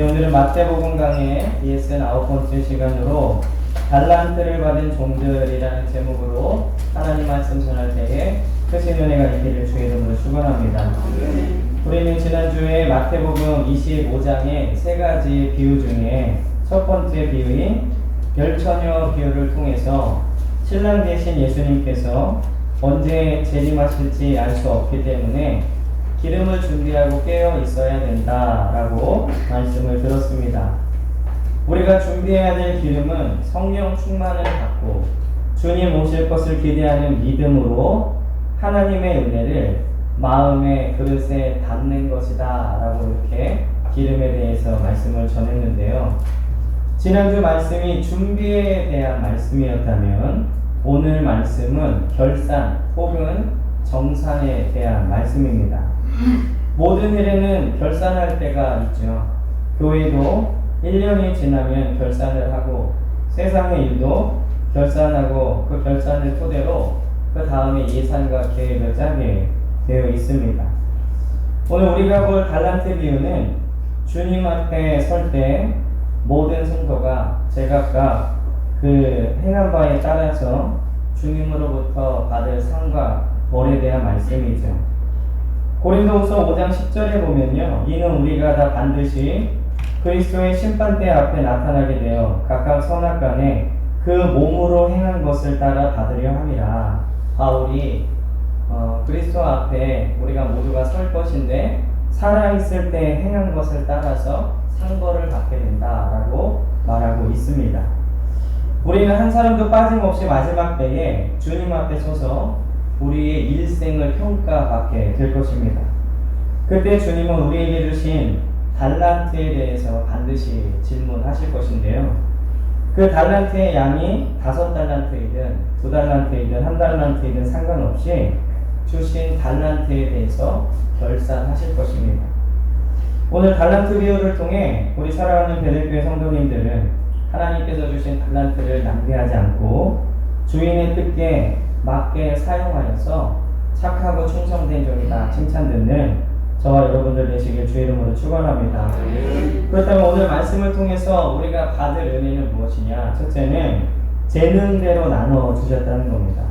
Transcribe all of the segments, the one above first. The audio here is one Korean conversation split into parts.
오늘은 마태복음 강의 ESN 9번째 시간으로 달란트를 받은 종들이라는 제목으로 하나님 말씀 전할 때에 크신 은혜가 있기를 주의 이름으로 축원합니다. 우리는 지난주에 마태복음 25장의 세 가지 비유 중에 첫 번째 비유인 별처녀 비유를 통해서 신랑 되신 예수님께서 언제 재림하실지 알 수 없기 때문에 기름을 준비하고 깨어 있어야 된다라고 말씀을 들었습니다. 우리가 준비해야 될 기름은 성령 충만을 받고 주님 오실 것을 기대하는 믿음으로 하나님의 은혜를 마음의 그릇에 담는 것이다 라고 이렇게 기름에 대해서 말씀을 전했는데요. 지난주 말씀이 준비에 대한 말씀이었다면 오늘 말씀은 결산 혹은 정산에 대한 말씀입니다. 모든 일에는 결산할 때가 있죠. 교회도 1년이 지나면 결산을 하고 세상의 일도 결산하고 그 결산을 토대로 그 다음에 예산과 계획을 짜게 되어 있습니다. 오늘 우리가 볼 달란트 비유는 주님 앞에 설 때 모든 성도가 제각각 그 행한 바에 따라서 주님으로부터 받을 상과 벌에 대한 말씀이죠. 고린도후서 5장 10절에 보면요, 이는 우리가 다 반드시 그리스도의 심판대 앞에 나타나게 되어 각각 선악간에 그 몸으로 행한 것을 따라 받으려 함이라. 바울이 그리스도 앞에 우리가 모두가 설 것인데 살아있을 때 행한 것을 따라서 상벌을 받게 된다라고 말하고 있습니다. 우리는 한 사람도 빠짐없이 마지막 때에 주님 앞에 서서 우리의 일생을 평가받게 될 것입니다. 그때 주님은 우리에게 주신 달란트에 대해서 반드시 질문하실 것인데요. 그 달란트의 양이 5달란트이든 2달란트이든 1달란트이든 상관없이 주신 달란트에 대해서 결산하실 것입니다. 오늘 달란트 비유를 통해 우리 사랑하는 베들교회 성도님들은 하나님께서 주신 달란트를 낭비하지 않고 주인의 뜻에 맞게 사용하여서 착하고 충성된 종이다 칭찬듣는 저와 여러분들 되시길 주의 이름으로 축원합니다. 그렇다면 오늘 말씀을 통해서 우리가 받을 은혜는 무엇이냐? 첫째는 재능대로 나눠 주셨다는 겁니다.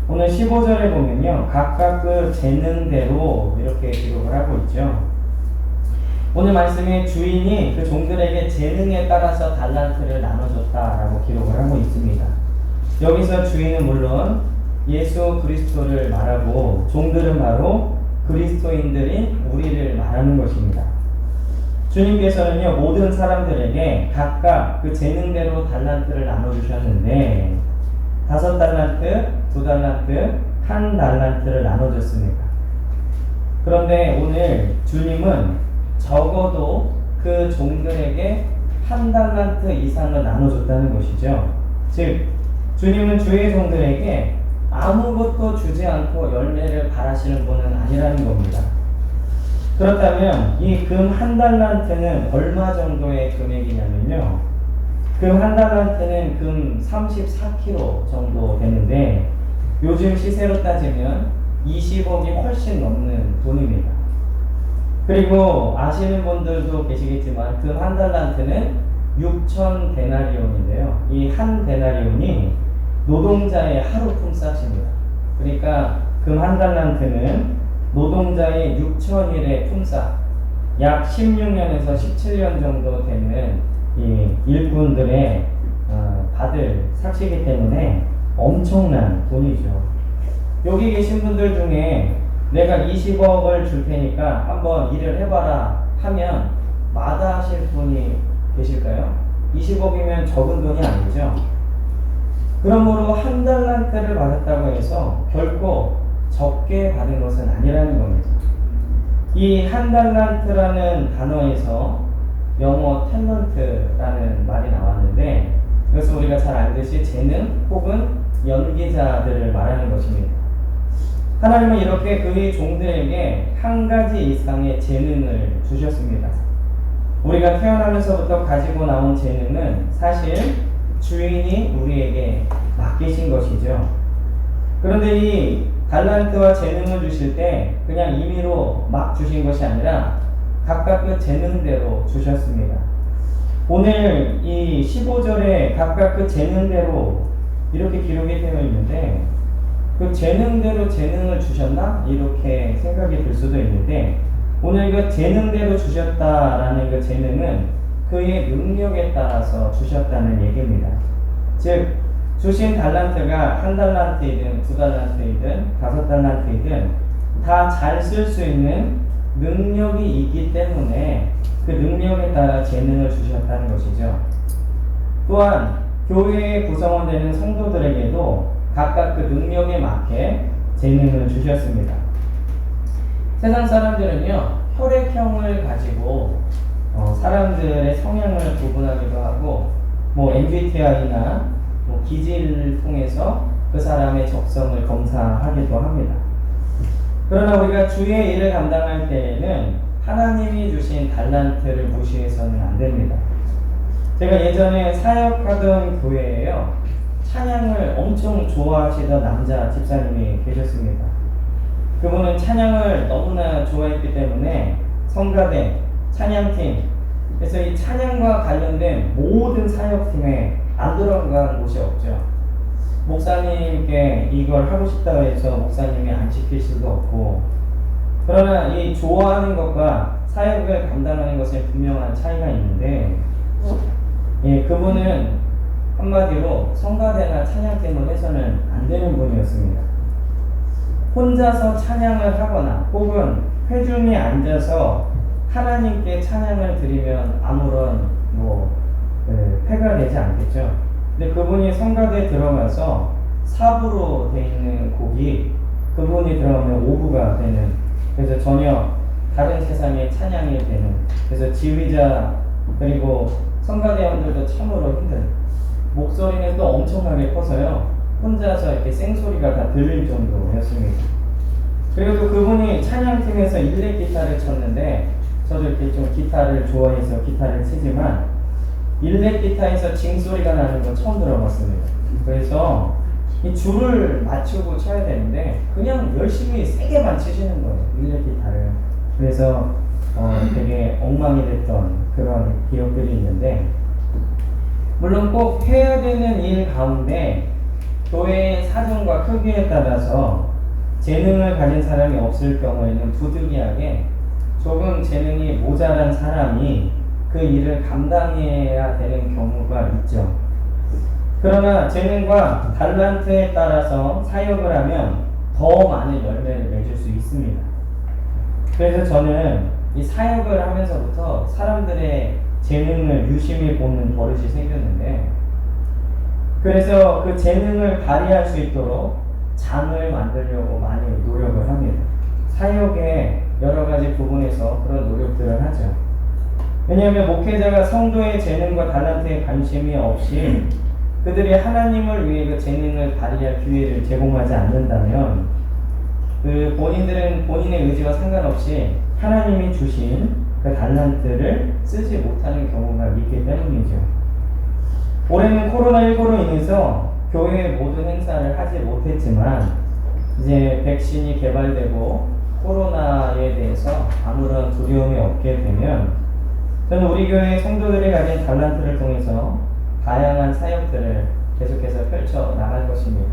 오늘 15절에 보면요, 각각 그 재능대로 이렇게 기록을 하고 있죠. 오늘 말씀에 주인이 그 종들에게 재능에 따라서 달란트를 나눠줬다라고 기록을 하고 있습니다. 여기서 주인은 물론 예수 그리스도를 말하고 종들은 바로 그리스도인들인 우리를 말하는 것입니다. 주님께서는요, 모든 사람들에게 각각 그 재능대로 달란트를 나눠주셨는데 5달란트, 2달란트, 1달란트를 나눠줬습니다. 그런데 오늘 주님은 적어도 그 종들에게 1달란트 이상을 나눠줬다는 것이죠. 즉 주님은 주의 종들에게 아무것도 주지 않고 열매를 바라시는 분은 아니라는 겁니다. 그렇다면 이 금 1달란트는 얼마 정도의 금액이냐면요, 금 1달란트는 금 34kg 정도 되는데 요즘 시세로 따지면 20억이 훨씬 넘는 돈입니다. 그리고 아시는 분들도 계시겠지만 금 1달란트는 6천 데나리온인데요. 이 한 데나리온이 노동자의 하루 품삯입니다. 그러니까 금 1달란트는 노동자의 6천일의 품삯, 약 16년에서 17년 정도 되는 이 일꾼들의 받을 삭시이기 때문에 엄청난 돈이죠. 여기 계신 분들 중에 내가 20억을 줄 테니까 한번 일을 해봐라 하면 마다하실 분이 계실까요? 20억이면 적은 돈이 아니죠. 그러므로 1달란트를 받았다고 해서 결코 적게 받은 것은 아니라는 겁니다. 이 1달란트라는 단어에서 영어 탤런트라는 말이 나왔는데 이것은 우리가 잘 알듯이 재능 혹은 연기자들을 말하는 것입니다. 하나님은 이렇게 그의 종들에게 한 가지 이상의 재능을 주셨습니다. 우리가 태어나면서부터 가지고 나온 재능은 사실 주인이 우리에게 맡기신 것이죠. 그런데 이 달란트와 재능을 주실 때 그냥 임의로 막 주신 것이 아니라 각각 그 재능대로 주셨습니다. 오늘 이 15절에 각각 그 재능대로 이렇게 기록이 되어 있는데, 그 재능대로 재능을 주셨나? 이렇게 생각이 들 수도 있는데, 오늘 그 재능대로 주셨다라는 그 재능은 그의 능력에 따라서 주셨다는 얘기입니다. 즉, 주신 달란트가 1달란트이든 2달란트이든 5달란트이든 다 잘 쓸 수 있는 능력이 있기 때문에 그 능력에 따라 재능을 주셨다는 것이죠. 또한 교회의 구성원 되는 성도들에게도 각각 그 능력에 맞게 재능을 주셨습니다. 세상 사람들은요, 혈액형을 가지고 사람들의 성향을 구분하기도 하고, MBTI나 기질을 통해서 그 사람의 적성을 검사하기도 합니다. 그러나 우리가 주의 일을 감당할 때에는 하나님이 주신 달란트를 무시해서는 안 됩니다. 제가 예전에 사역하던 교회에요, 찬양을 엄청 좋아하시던 남자 집사님이 계셨습니다. 그분은 찬양을 너무나 좋아했기 때문에 성가대, 찬양팀, 그래서 이 찬양과 관련된 모든 사역팀에 안 들어간 곳이 없죠. 목사님께 이걸 하고 싶다고 해서 목사님이 안 시킬 수도 없고, 그러나 이 좋아하는 것과 사역을 감당하는 것에 분명한 차이가 있는데, 그분은 한마디로 성가대나 찬양팀을 해서는 안 되는 분이었습니다. 혼자서 찬양을 하거나 혹은 회중에 앉아서 하나님께 찬양을 드리면 아무런 폐가 되지 않겠죠. 근데 그분이 성가대에 들어가서 4부로 되어 있는 곡이 그분이 들어가면 5부가 되는, 그래서 전혀 다른 세상의 찬양이 되는, 그래서 지휘자 그리고 성가대원들도 참으로 힘든, 목소리는 또 엄청나게 커서요, 혼자서 이렇게 생소리가 다 들릴 정도였습니다. 그리고 또 그분이 찬양팀에서 일렉 기타를 쳤는데, 저도 이렇게 좀 기타를 좋아해서 기타를 치지만 일렉 기타에서 징소리가 나는 거 처음 들어봤습니다. 그래서 이 줄을 맞추고 쳐야 되는데 그냥 열심히 세게만 치시는 거예요, 일렉 기타를. 그래서 되게 엉망이 됐던 그런 기억들이 있는데, 물론 꼭 해야 되는 일 가운데 교회의 사정과 크기에 따라서 재능을 가진 사람이 없을 경우에는 부득이하게 조금 재능이 모자란 사람이 그 일을 감당해야 되는 경우가 있죠. 그러나 재능과 달란트에 따라서 사역을 하면 더 많은 열매를 맺을 수 있습니다. 그래서 저는 이 사역을 하면서부터 사람들의 재능을 유심히 보는 버릇이 생겼는데, 그래서 그 재능을 발휘할 수 있도록 장을 만들려고 많이 노력을 합니다. 사역의 여러 가지 부분에서 그런 노력들을 하죠. 왜냐하면 목회자가 성도의 재능과 달란트에 관심이 없이 그들이 하나님을 위해 그 재능을 발휘할 기회를 제공하지 않는다면 그 본인들은 본인의 의지와 상관없이 하나님이 주신 그 달란트를 쓰지 못하는 경우가 있기 때문이죠. 올해는 코로나19로 인해서 교회의 모든 행사를 하지 못했지만 이제 백신이 개발되고 코로나에 대해서 아무런 두려움이 없게 되면 저는 우리 교회 성도들이 가진 달란트를 통해서 다양한 사역들을 계속해서 펼쳐 나갈 것입니다.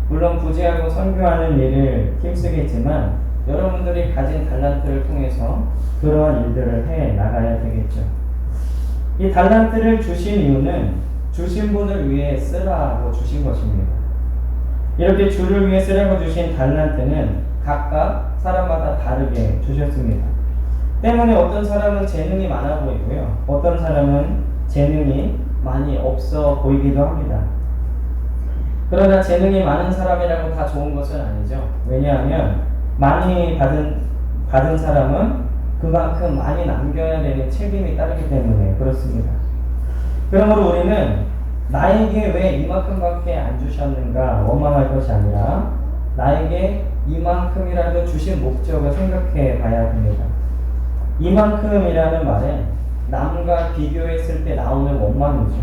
물론 구제하고 선교하는 일을 힘쓰겠지만 여러분들이 가진 달란트를 통해서 그러한 일들을 해 나가야 되겠죠. 이 달란트를 주신 이유는 주신 분을 위해 쓰라고 주신 것입니다. 이렇게 주를 위해 쓰라고 주신 달란트는 각각 사람마다 다르게 주셨습니다. 때문에 어떤 사람은 재능이 많아 보이고요, 어떤 사람은 재능이 많이 없어 보이기도 합니다. 그러나 재능이 많은 사람이라고 다 좋은 것은 아니죠. 왜냐하면 많이 받은 사람은 그만큼 많이 남겨야 되는 책임이 따르기 때문에 그렇습니다. 그러므로 우리는 나에게 왜 이만큼밖에 안 주셨는가 원망할 것이 아니라 나에게 이만큼이라도 주신 목적을 생각해 봐야 됩니다. 이만큼이라는 말은 남과 비교했을 때 나오는 원망이죠.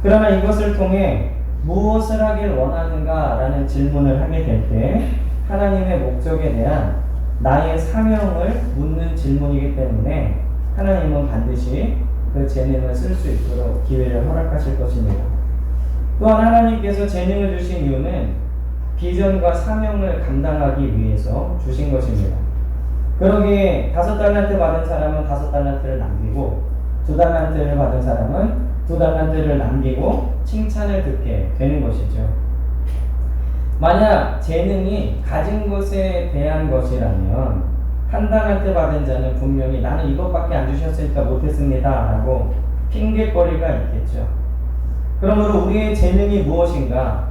그러나 이것을 통해 무엇을 하길 원하는가 라는 질문을 하게 될 때 하나님의 목적에 대한 나의 사명을 묻는 질문이기 때문에 하나님은 반드시 그 재능을 쓸 수 있도록 기회를 허락하실 것입니다. 또한 하나님께서 재능을 주신 이유는 비전과 사명을 감당하기 위해서 주신 것입니다. 그러기에 5달란트 받은 사람은 5달란트를 남기고 2달란트를 받은 사람은 2달란트를 남기고 칭찬을 듣게 되는 것이죠. 만약 재능이 가진 것에 대한 것이라면 1달란트 받은 자는 분명히 나는 이것밖에 안 주셨으니까 못했습니다 라고 핑계거리가 있겠죠. 그러므로 우리의 재능이 무엇인가,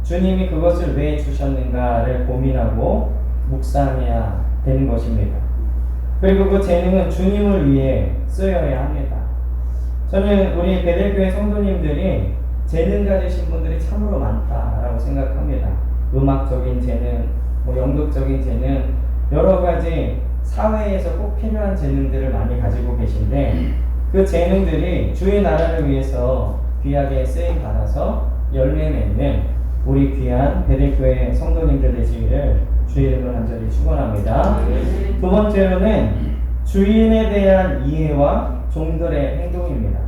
주님이 그것을 왜 주셨는가를 고민하고 묵상해야 되는 것입니다. 그리고 그 재능은 주님을 위해 쓰여야 합니다. 저는 우리 베델교회 성도님들이 재능 가지신 분들이 참으로 많다라고 생각합니다. 음악적인 재능, 연극적인 재능, 여러 가지 사회에서 꼭 필요한 재능들을 많이 가지고 계신데 그 재능들이 주의 나라를 위해서 귀하게 쓰임 받아서 열매 맺는 우리 귀한 베델교회 성도님들 되시기를 주의 이름으로 간절히 축원합니다. 두 번째로는 주인에 대한 이해와 종들의 행동입니다.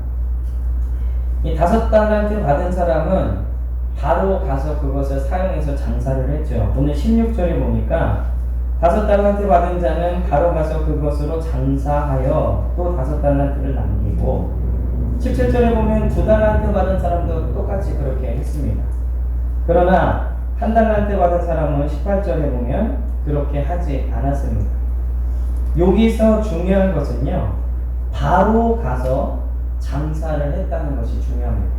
이 5달란트 받은 사람은 바로 가서 그것을 사용해서 장사를 했죠. 오늘 16절에 보니까 5달란트 받은 자는 바로 가서 그것으로 장사하여 또 5달란트를 남기고, 17절에 보면 2달란트 받은 사람도 똑같이 그렇게 했습니다. 그러나 1달란트 받은 사람은 18절에 보면 그렇게 하지 않았습니다. 여기서 중요한 것은요, 바로 가서 장사를 했다는 것이 중요합니다.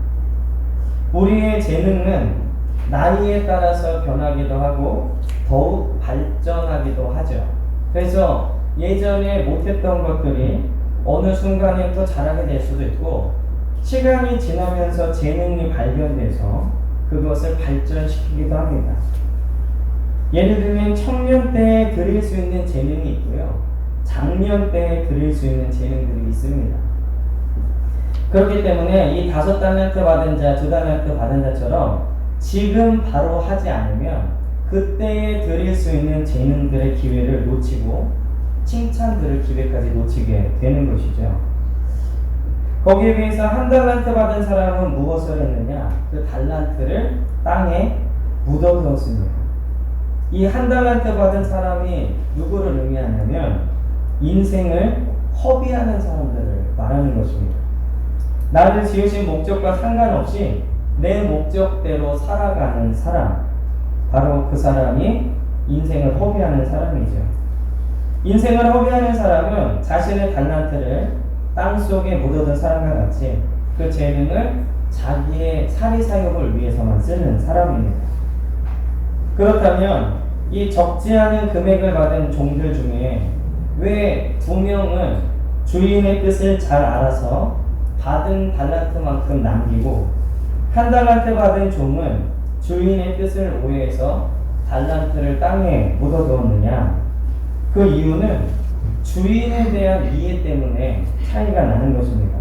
우리의 재능은 나이에 따라서 변하기도 하고 더욱 발전하기도 하죠. 그래서 예전에 못했던 것들이 어느 순간에 또 잘하게 될 수도 있고, 시간이 지나면서 재능이 발견돼서 그것을 발전시키기도 합니다. 예를 들면 청년 때에 드릴 수 있는 재능이 있고요, 장년 때에 드릴 수 있는 재능들이 있습니다. 그렇기 때문에 이 5달란트 받은 자, 2달란트 받은 자처럼 지금 바로 하지 않으면 그때에 드릴 수 있는 재능들의 기회를 놓치고 칭찬 들을 기회까지 놓치게 되는 것이죠. 거기에 비해서 1달란트 받은 사람은 무엇을 했느냐? 그 달란트를 땅에 묻어두었습니다. 이 1달란트 받은 사람이 누구를 의미하냐면 인생을 허비하는 사람들을 말하는 것입니다. 나를 지으신 목적과 상관없이 내 목적대로 살아가는 사람, 바로 그 사람이 인생을 허비하는 사람이죠. 인생을 허비하는 사람은 자신의 달란트를 땅속에 묻어둔 사람과 같이 그 재능을 자기의 사리사욕을 위해서만 쓰는 사람입니다. 그렇다면 이 적지 않은 금액을 받은 종들 중에 왜 2명은 주인의 뜻을 잘 알아서 받은 달란트만큼 남기고 1달란트 받은 종은 주인의 뜻을 오해해서 달란트를 땅에 묻어두었느냐? 그 이유는 주인에 대한 이해 때문에 차이가 나는 것입니다.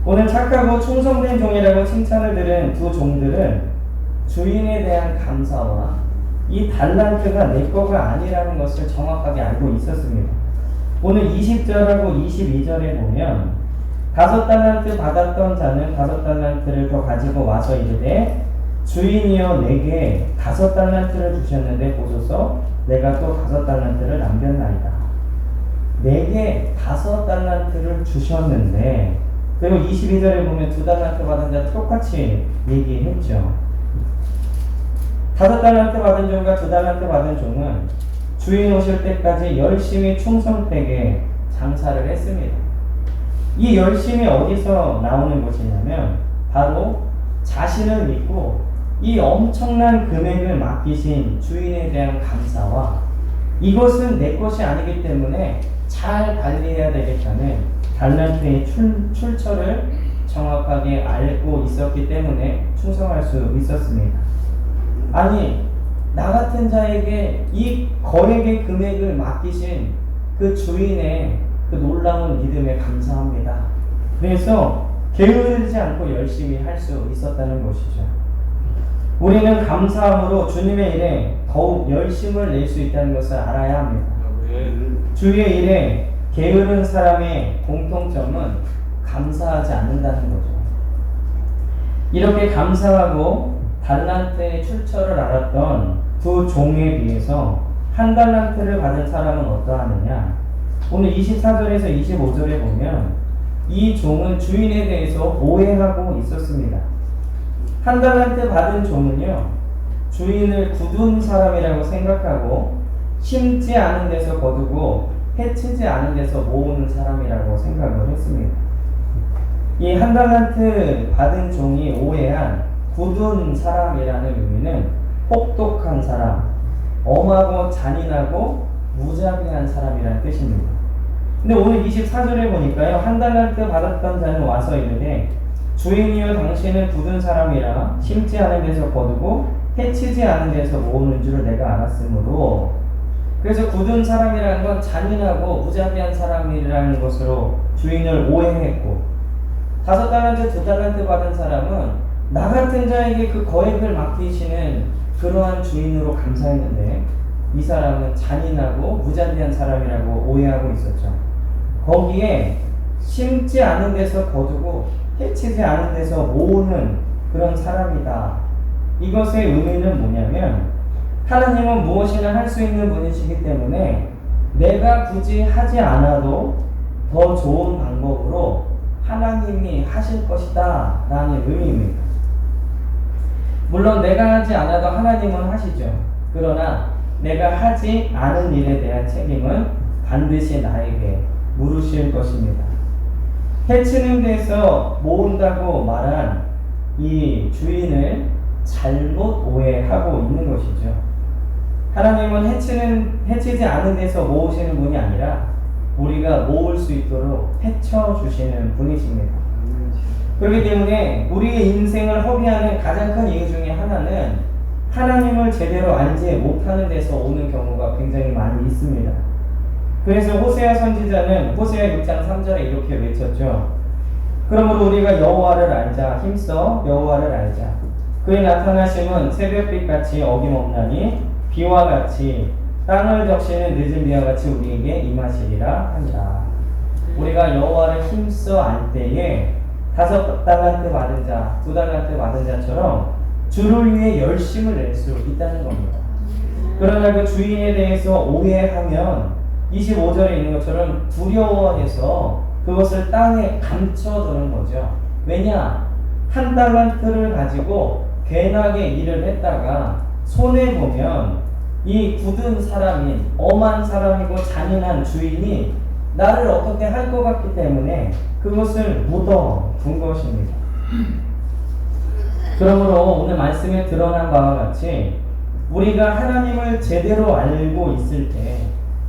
오늘 착하고 충성된 종이라고 칭찬을 들은 두 종들은 주인에 대한 감사와 이 달란트가 내 거가 아니라는 것을 정확하게 알고 있었습니다. 오늘 20절하고 22절에 보면 5달란트 받았던 자는 5달란트를 더 가지고 와서 이르되 주인이여 내게 5달란트를 주셨는데 보소서 내가 또 5달란트를 남겼나이다. 내게 5달란트를 주셨는데, 그리고 22절에 보면 2달란트 받은 자 똑같이 얘기했죠. 5달란트 받은 종과 2달란트 받은 종은 주인 오실 때까지 열심히 충성되게 장사를 했습니다. 이 열심이 어디서 나오는 것이냐면 바로 자신을 믿고 이 엄청난 금액을 맡기신 주인에 대한 감사와 이것은 내 것이 아니기 때문에 잘 관리해야 되겠다는 달란트의 출처를 정확하게 알고 있었기 때문에 충성할 수 있었습니다. 아니, 나 같은 자에게 이 거액의 금액을 맡기신 그 주인의 그 놀라운 믿음에 감사합니다. 그래서 게으르지 않고 열심히 할 수 있었다는 것이죠. 우리는 감사함으로 주님의 일에 더욱 열심을 낼 수 있다는 것을 알아야 합니다. 주의 일에 게으른 사람의 공통점은 감사하지 않는다는 거죠. 이렇게 감사하고 달란트의 출처를 알았던 두 종에 비해서 한 달란트를 받은 사람은 어떠하느냐? 오늘 24절에서 25절에 보면 이 종은 주인에 대해서 오해하고 있었습니다. 한 달란트 받은 종은요, 주인을 굳은 사람이라고 생각하고 심지 않은 데서 거두고 해치지 않은 데서 모으는 사람이라고 생각을 했습니다. 이 한 달란트 받은 종이 오해한 굳은 사람이라는 의미는 혹독한 사람, 엄하고 잔인하고 무자비한 사람이라는 뜻입니다. 근데 오늘 24절에 보니까요, 한 달란트 받았던 자는 와서 이르되 주인이여 당신은 굳은 사람이라 심지 않은 데서 거두고 해치지 않은 데서 모으는 줄을 내가 알았으므로, 그래서 굳은 사람이라는 건 잔인하고 무자비한 사람이라는 것으로 주인을 오해했고, 5달란트, 2달란트 받은 사람은 나 같은 자에게 그 거액을 맡기시는 그러한 주인으로 감사했는데 이 사람은 잔인하고 무자비한 사람이라고 오해하고 있었죠. 거기에 심지 않은 데서 거두고 해치지 않은 데서 모으는 그런 사람이다. 이것의 의미는 뭐냐면, 하나님은 무엇이나 할 수 있는 분이시기 때문에 내가 굳이 하지 않아도 더 좋은 방법으로 하나님이 하실 것이다 라는 의미입니다. 물론 내가 하지 않아도 하나님은 하시죠. 그러나 내가 하지 않은 일에 대한 책임은 반드시 나에게 물으실 것입니다. 해치는 데서 모은다고 말한 이 주인을 잘못 오해하고 있는 것이죠. 하나님은 해치지 않은 데서 모으시는 분이 아니라 우리가 모을 수 있도록 해쳐주시는 분이십니다. 그렇기 때문에 우리의 인생을 허비하는 가장 큰 이유 중에 하나는 하나님을 제대로 알지 못하는 데서 오는 경우가 굉장히 많이 있습니다. 그래서 호세아 선지자는 호세아 6장 3절에 이렇게 외쳤죠. 그러므로 우리가 여호와를 알자, 힘써 여호와를 알자. 그의 나타나심은 새벽빛같이 어김없나니 비와 같이 땅을 적시는 늦은 비와 같이 우리에게 임하시리라 하니라. 우리가 여호와를 힘써 알 때에 5달란트 받은 자, 2달란트 받은 자처럼 주를 위해 열심을 낼 수 있다는 겁니다. 그러나 그 주인에 대해서 오해하면 25절에 있는 것처럼 두려워해서 그것을 땅에 감춰두는 거죠. 왜냐? 한 달란트를 가지고 괜하게 일을 했다가 손해보면 이 굳은 사람인 엄한 사람이고 잔인한 주인이 나를 어떻게 할 것 같기 때문에 그것을 묻어둔 것입니다. 그러므로 오늘 말씀에 드러난 바와 같이 우리가 하나님을 제대로 알고 있을 때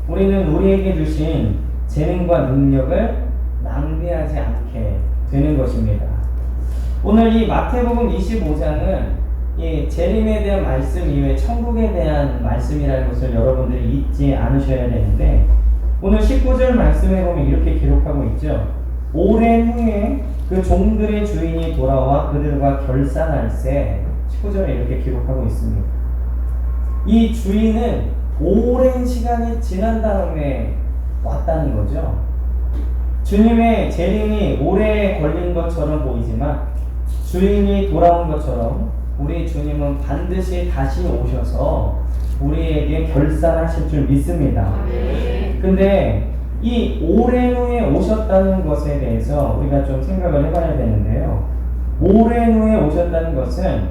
우리는 우리에게 주신 재능과 능력을 낭비하지 않게 되는 것입니다. 오늘 이 마태복음 25장은 이 재림에 대한 말씀 이외에 천국에 대한 말씀이라는 것을 여러분들이 잊지 않으셔야 되는데, 오늘 19절 말씀에 보면 이렇게 기록하고 있죠. 오랜 후에 그 종들의 주인이 돌아와 그들과 결산할세. 19절에 이렇게 기록하고 있습니다. 이 주인은 오랜 시간이 지난 다음에 왔다는 거죠. 주님의 재림이 오래 걸린 것처럼 보이지만 주인이 돌아온 것처럼 우리 주님은 반드시 다시 오셔서 우리에게 결산하실 줄 믿습니다. 근데 이 오랜 후에 오셨다는 것에 대해서 우리가 좀 생각을 해봐야 되는데요. 오랜 후에 오셨다는 것은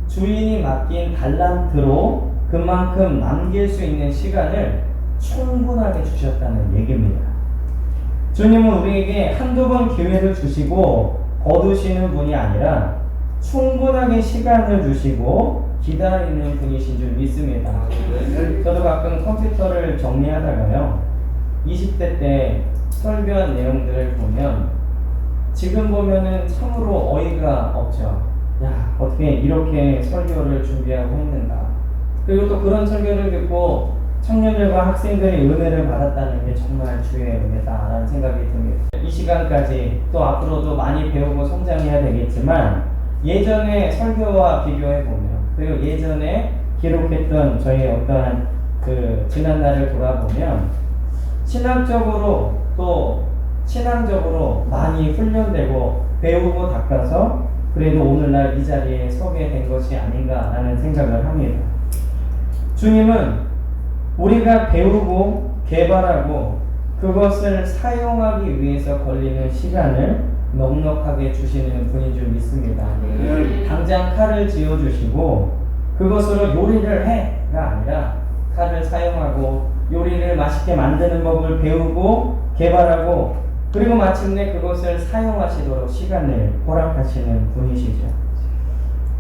주인이 맡긴 달란트로 그만큼 남길 수 있는 시간을 충분하게 주셨다는 얘기입니다. 주님은 우리에게 한두 번 기회를 주시고 거두시는 분이 아니라 충분하게 시간을 주시고 기다리는 분이신 줄 믿습니다. 저도 가끔 컴퓨터를 정리하다가요, 20대 때 설교한 내용들을 보면 지금 보면은 참으로 어이가 없죠. 야, 어떻게 이렇게 설교를 준비하고 했는가. 그리고 또 그런 설교를 듣고 청년들과 학생들의 은혜를 받았다는 게 정말 주의 은혜다라는 생각이 듭니다. 이 시간까지 또 앞으로도 많이 배우고 성장해야 되겠지만 예전에 설교와 비교해보면, 그리고 예전에 기록했던 저희 어떠한 그 지난날을 돌아보면 신학적으로 또 신앙적으로 많이 훈련되고 배우고 닦아서 그래도 오늘날 이 자리에 서게 된 것이 아닌가라는 생각을 합니다. 주님은 우리가 배우고 개발하고 그것을 사용하기 위해서 걸리는 시간을 넉넉하게 주시는 분인 줄 믿습니다. 당장 칼을 쥐어주시고 그것으로 요리를 해가 아니라 칼을 사용하고 요리를 맛있게 만드는 법을 배우고 개발하고 그리고 마침내 그것을 사용하시도록 시간을 허락하시는 분이시죠.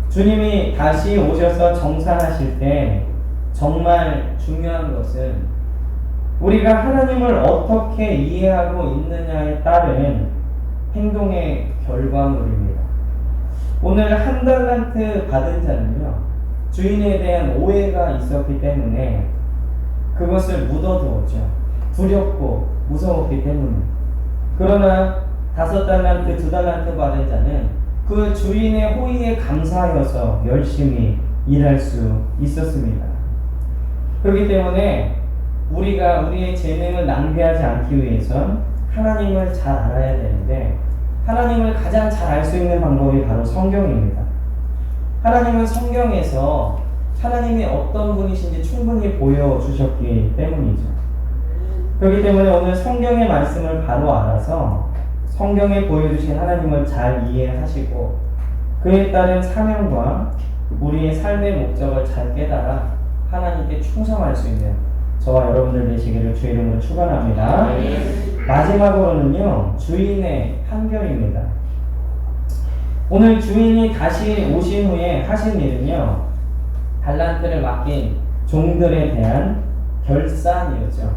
주님이 다시 오셔서 정산하실 때 정말 중요한 것은 우리가 하나님을 어떻게 이해하고 있느냐에 따른 행동의 결과물입니다. 오늘 한 달란트 받은 자는요, 주인에 대한 오해가 있었기 때문에 그것을 묻어두었죠. 두렵고 무서웠기 때문에. 그러나 5달란트, 2달란트 받은 자는 그 주인의 호의에 감사하여서 열심히 일할 수 있었습니다. 그렇기 때문에 우리가 우리의 재능을 낭비하지 않기 위해선 하나님을 잘 알아야 되는데 하나님을 가장 잘 알 수 있는 방법이 바로 성경입니다. 하나님은 성경에서 하나님이 어떤 분이신지 충분히 보여주셨기 때문이죠. 그렇기 때문에 오늘 성경의 말씀을 바로 알아서 성경에 보여주신 하나님을 잘 이해하시고 그에 따른 사명과 우리의 삶의 목적을 잘 깨달아 하나님께 충성할 수 있는 저와 여러분들 되시기를 주의 이름으로 축원합니다. 마지막으로는요, 주인의 판결입니다. 오늘 주인이 다시 오신 후에 하신 일은요, 달란트를 맡긴 종들에 대한 결산이었죠.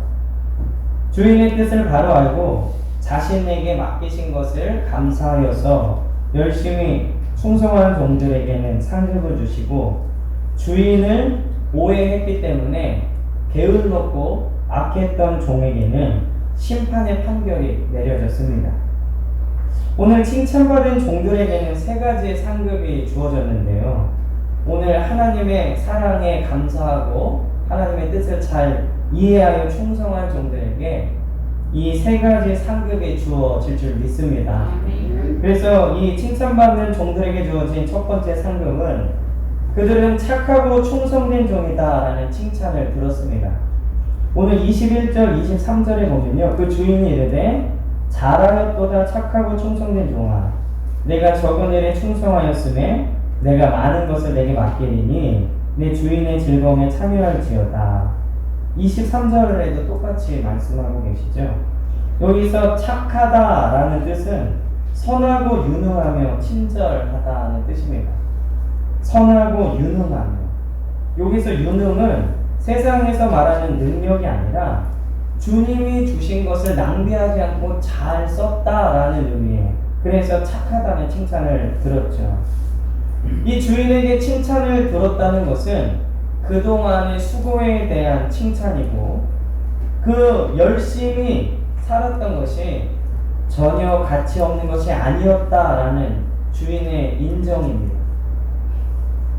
주인의 뜻을 바로 알고 자신에게 맡기신 것을 감사하여서 열심히 충성한 종들에게는 상급을 주시고 주인을 오해했기 때문에 게을렀고 악했던 종에게는 심판의 판결이 내려졌습니다. 오늘 칭찬받은 종들에게는 3가지의 상급이 주어졌는데요. 오늘 하나님의 사랑에 감사하고 하나님의 뜻을 잘 이해하여 충성한 종들에게 이 3가지 상급이 주어질 줄 믿습니다. 그래서 이 칭찬받는 종들에게 주어진 첫 번째 상급은 그들은 착하고 충성된 종이다 라는 칭찬을 들었습니다. 오늘 21절 23절에 보면요, 그 주인이 이르되 잘하였도다 착하고 충성된 종아, 내가 적은 일에 충성하였음에 내가 많은 것을 내게 맡기리니 내 주인의 즐거움에 참여할지어다. 23절에도 똑같이 말씀하고 계시죠. 여기서 착하다라는 뜻은 선하고 유능하며 친절하다는 뜻입니다. 선하고 유능하며, 여기서 유능은 세상에서 말하는 능력이 아니라 주님이 주신 것을 낭비하지 않고 잘 썼다라는 의미에, 그래서 착하다는 칭찬을 들었죠. 이 주인에게 칭찬을 들었다는 것은 그동안의 수고에 대한 칭찬이고 그 열심히 살았던 것이 전혀 가치 없는 것이 아니었다라는 주인의 인정입니다.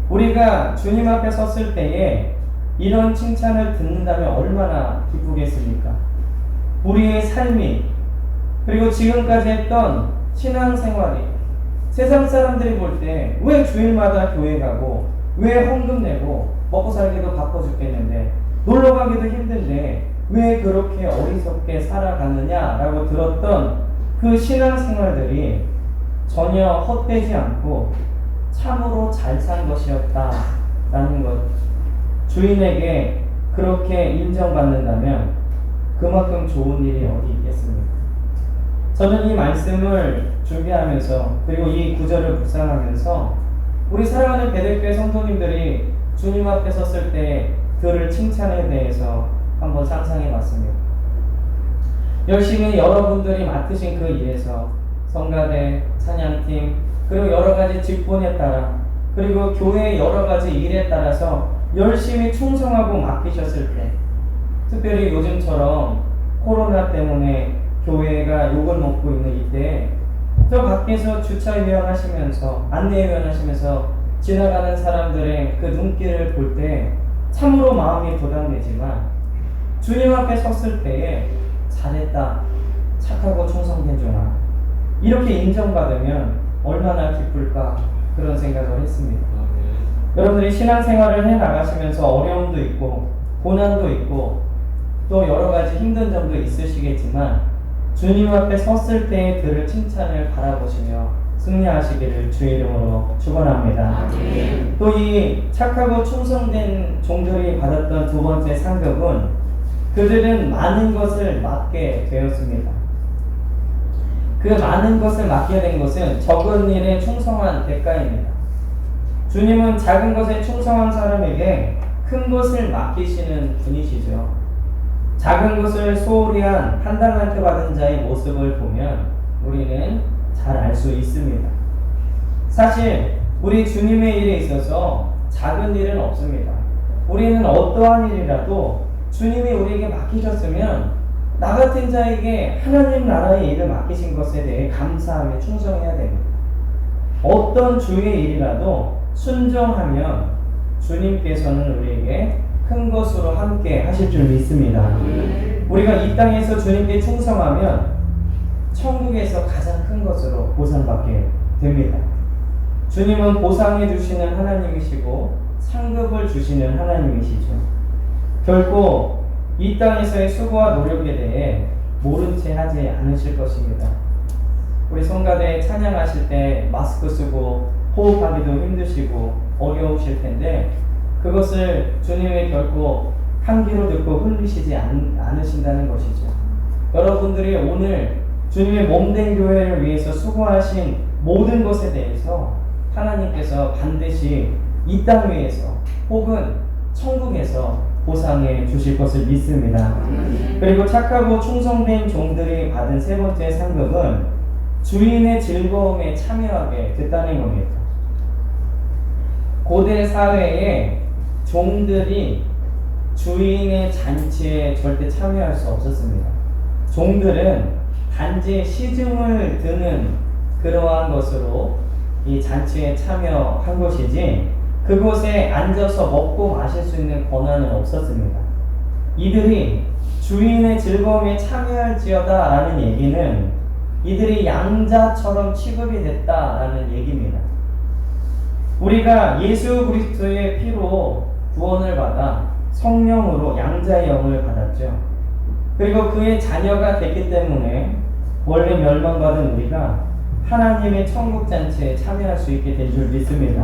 우리가 주님 앞에 섰을 때에 이런 칭찬을 듣는다면 얼마나 기쁘겠습니까? 우리의 삶이 그리고 지금까지 했던 신앙생활이 세상 사람들이 볼 때 왜 주일마다 교회 가고 왜 헌금 내고 먹고 살기도 바빠 죽겠는데 놀러 가기도 힘든데 왜 그렇게 어리석게 살아가느냐라고 들었던 그 신앙생활들이 전혀 헛되지 않고 참으로 잘 산 것이었다라는 것, 주인에게 그렇게 인정받는다면 그만큼 좋은 일이 어디 있겠습니까? 저는 이 말씀을 준비하면서 그리고 이 구절을 묵상하면서 우리 사랑하는 베들교회 성도님들이 주님 앞에 섰을 때 들을 칭찬에 대해서 한번 상상해 봤습니다. 열심히 여러분들이 맡으신 그 일에서 성가대, 찬양팀, 그리고 여러 가지 직분에 따라 그리고 교회의 여러 가지 일에 따라서 열심히 충성하고 맡기셨을 때, 특별히 요즘처럼 코로나 때문에 교회가 욕을 먹고 있는 이때 저 밖에서 주차위원 하시면서 안내위원 하시면서 지나가는 사람들의 그 눈길을 볼 때 참으로 마음이 부담되지만 주님 앞에 섰을 때에 잘했다, 착하고 충성된 종아, 이렇게 인정받으면 얼마나 기쁠까, 그런 생각을 했습니다. 여러분들이 신앙생활을 해나가시면서 어려움도 있고 고난도 있고 또 여러가지 힘든 점도 있으시겠지만 주님 앞에 섰을 때의 그를 칭찬을 바라보시며 승리하시기를 주 이름으로 축원합니다. 또 이 착하고 충성된 종들이 받았던 두 번째 상급은 그들은 많은 것을 맡게 되었습니다. 그 많은 것을 맡게 된 것은 적은 일에 충성한 대가입니다. 주님은 작은 것에 충성한 사람에게 큰 것을 맡기시는 분이시죠. 작은 것을 소홀히 한 한 달란트 받은 자의 모습을 보면 우리는 잘 알 수 있습니다. 사실 우리 주님의 일에 있어서 작은 일은 없습니다. 우리는 어떠한 일이라도 주님이 우리에게 맡기셨으면 나 같은 자에게 하나님 나라의 일을 맡기신 것에 대해 감사하며 충성해야 됩니다. 어떤 주의 일이라도 순종하면 주님께서는 우리에게 큰 것으로 함께 하실 줄 믿습니다. 우리가 이 땅에서 주님께 충성하면 천국에서 가장 큰 것으로 보상받게 됩니다. 주님은 보상해 주시는 하나님이시고 상급을 주시는 하나님이시죠. 결코 이 땅에서의 수고와 노력에 대해 모른 채 하지 않으실 것입니다. 우리 성가대 찬양하실 때 마스크 쓰고 호흡하기도 힘드시고 어려우실 텐데 그것을 주님이 결코 한 귀로 듣고 흘리시지 않으신다는 것이죠. 여러분들이 오늘 주님의 몸된 교회를 위해서 수고하신 모든 것에 대해서 하나님께서 반드시 이 땅 위에서 혹은 천국에서 보상해 주실 것을 믿습니다. 그리고 착하고 충성된 종들이 받은 세 번째 상급은 주인의 즐거움에 참여하게 됐다는 겁니다. 고대 사회에 종들이 주인의 잔치에 절대 참여할 수 없었습니다. 종들은 단지 시중을 드는 그러한 것으로 이 잔치에 참여한 것이지 그곳에 앉아서 먹고 마실 수 있는 권한은 없었습니다. 이들이 주인의 즐거움에 참여할지어다 라는 얘기는 이들이 양자처럼 취급이 됐다라는 얘기입니다. 우리가 예수 그리스도의 피로 구원을 받아 성령으로 양자의 영을 받았죠. 그리고 그의 자녀가 됐기 때문에 원래 멸망받은 우리가 하나님의 천국 잔치에 참여할 수 있게 된 줄 믿습니다.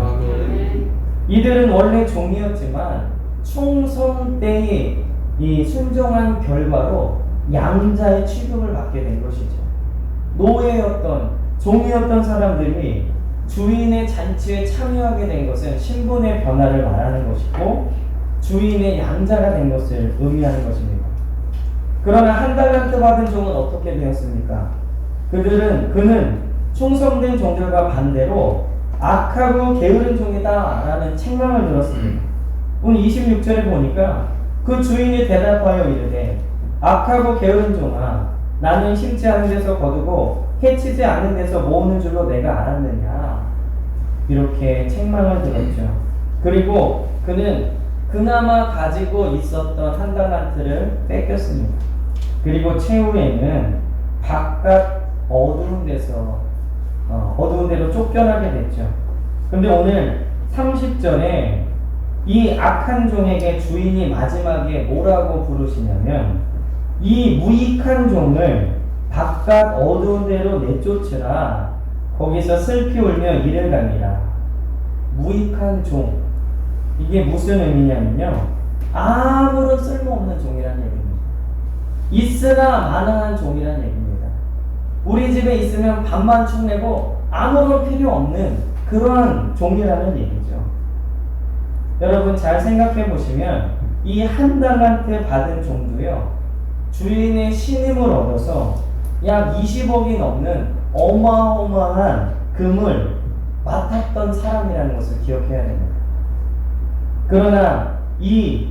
이들은 원래 종이었지만 충성 때의 이 순종한 결과로 양자의 취급을 받게 된 것이죠. 노예였던 종이었던 사람들이 주인의 잔치에 참여하게 된 것은 신분의 변화를 말하는 것이고 주인의 양자가 된 것을 의미하는 것입니다. 그러나 한 달란트 받은 종은 어떻게 되었습니까? 그는 충성된 종들과 반대로 악하고 게으른 종이다 라는 책망을 들었습니다. 오늘 26절에 보니까 그 주인이 대답하여 이르되 악하고 게으른 종아, 나는 심지 않은 데서 거두고 해치지 않은 데서 모으는 줄로 내가 알았느냐, 이렇게 책망을 들었죠. 그리고 그는 그나마 가지고 있었던 한 달란트를 뺏겼습니다. 그리고 최후에는 바깥 어두운 데로 쫓겨나게 됐죠. 근데 오늘 30절에 이 악한 종에게 주인이 마지막에 뭐라고 부르시냐면 이 무익한 종을 바깥 어두운 데로 내쫓으라. 거기서 슬피 울며 이를 가니라. 무익한 종, 이게 무슨 의미냐면요, 아무런 쓸모없는 종이라는 얘기입니다. 있으나 마나한 종이라는 얘기입니다. 우리 집에 있으면 밥만 축내고 아무런 필요 없는 그러한 종이라는 얘기죠. 여러분 잘 생각해 보시면 이 한 달란트 받은 종도요, 주인의 신임을 얻어서 약 20억이 넘는 어마어마한 금을 맡았던 사람이라는 것을 기억해야 됩니다. 그러나 이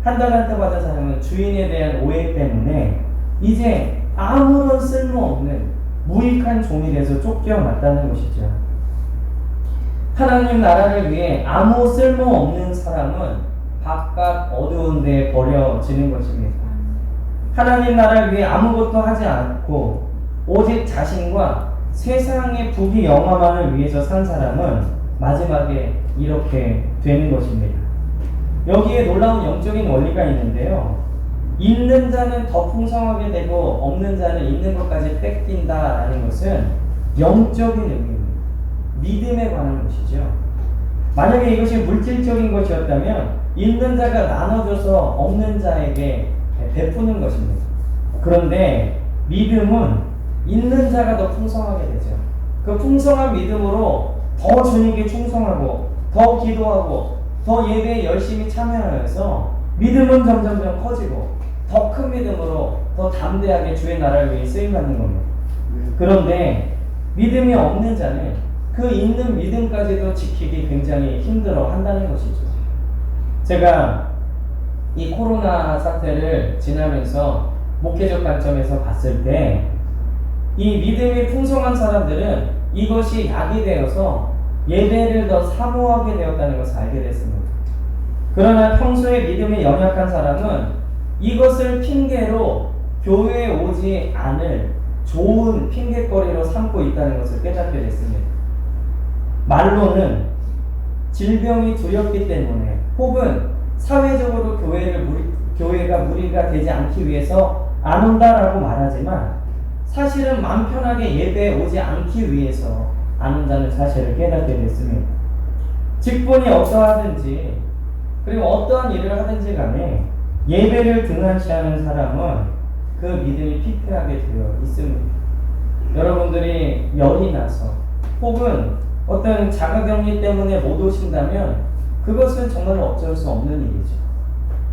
한 달란트 받은 사람은 주인에 대한 오해 때문에 이제 아무런 쓸모없는 무익한 종이 돼서 쫓겨났다는 것이죠. 하나님 나라를 위해 아무 쓸모없는 사람은 바깥 어두운 데에 버려지는 것입니다. 하나님 나라를 위해 아무것도 하지 않고 오직 자신과 세상의 부귀 영화만을 위해서 산 사람은 마지막에 이렇게 되는 것입니다. 여기에 놀라운 영적인 원리가 있는데요. 있는 자는 더 풍성하게 되고 없는 자는 있는 것까지 뺏긴다라는 것은 영적인 의미입니다. 믿음에 관한 것이죠. 만약에 이것이 물질적인 것이었다면 있는 자가 나눠줘서 없는 자에게 베푸는 것입니다. 그런데 믿음은 있는 자가 더 풍성하게 되죠. 그 풍성한 믿음으로 더 주님께 충성하고 더 기도하고 더 예배에 열심히 참여하면서 믿음은 점점 커지고 더 큰 믿음으로 더 담대하게 주의 나라를 위해 쓰임받는 겁니다. 그런데 믿음이 없는 자는 그 있는 믿음까지도 지키기 굉장히 힘들어 한다는 것이죠. 제가 이 코로나 사태를 지나면서 목회적 관점에서 봤을 때 이 믿음이 풍성한 사람들은 이것이 약이 되어서 예배를 더 사모하게 되었다는 것을 알게 됐습니다. 그러나 평소에 믿음이 연약한 사람은 이것을 핑계로 교회에 오지 않을 좋은 핑계거리로 삼고 있다는 것을 깨닫게 됐습니다. 말로는 질병이 두렵기 때문에 혹은 사회적으로 교회가 무리가 되지 않기 위해서 안 온다라고 말하지만 사실은 마음 편하게 예배에 오지 않기 위해서 안 온다는 사실을 깨닫게 됐습니다. 직분이 어떠하든지 그리고 어떠한 일을 하든지 간에 예배를 등한시하는 사람은 그 믿음이 피폐하게 되어 있습니다. 여러분들이 열이 나서 혹은 어떤 자가격리 때문에 못 오신다면 그것은 정말 어쩔 수 없는 일이죠.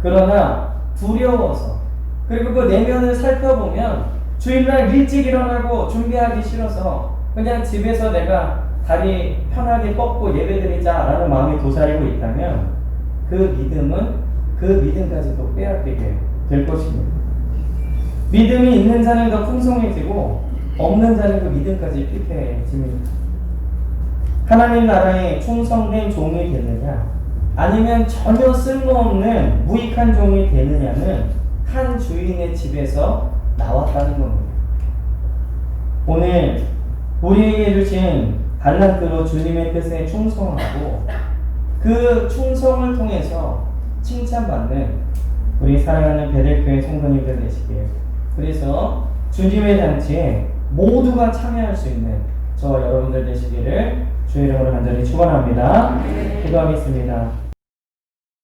그러나 두려워서 그리고 그 내면을 살펴보면 주일날 일찍 일어나고 준비하기 싫어서 그냥 집에서 내가 다리 편하게 뻗고 예배드리자라는 마음이 도사리고 있다면 그 믿음은 그 믿음까지도 빼앗기게 될 것입니다. 믿음이 있는 자는 더 풍성해지고 없는 자는 그 믿음까지 피폐해집니다. 하나님 나라에 충성된 종이 되느냐 아니면 전혀 쓸모없는 무익한 종이 되느냐는 한 주인의 집에서 나왔다는 겁니다. 오늘 우리에게 주신 달란트로 주님의 뜻에 충성하고 그 충성을 통해서 칭찬받는 우리 사랑하는 베델교회 성도님들 되시길, 그래서 주님의 잔치에 모두가 참여할 수 있는 저와 여러분들 되시기를 주의 이름으로 간절히 축원합니다. 기도하겠습니다.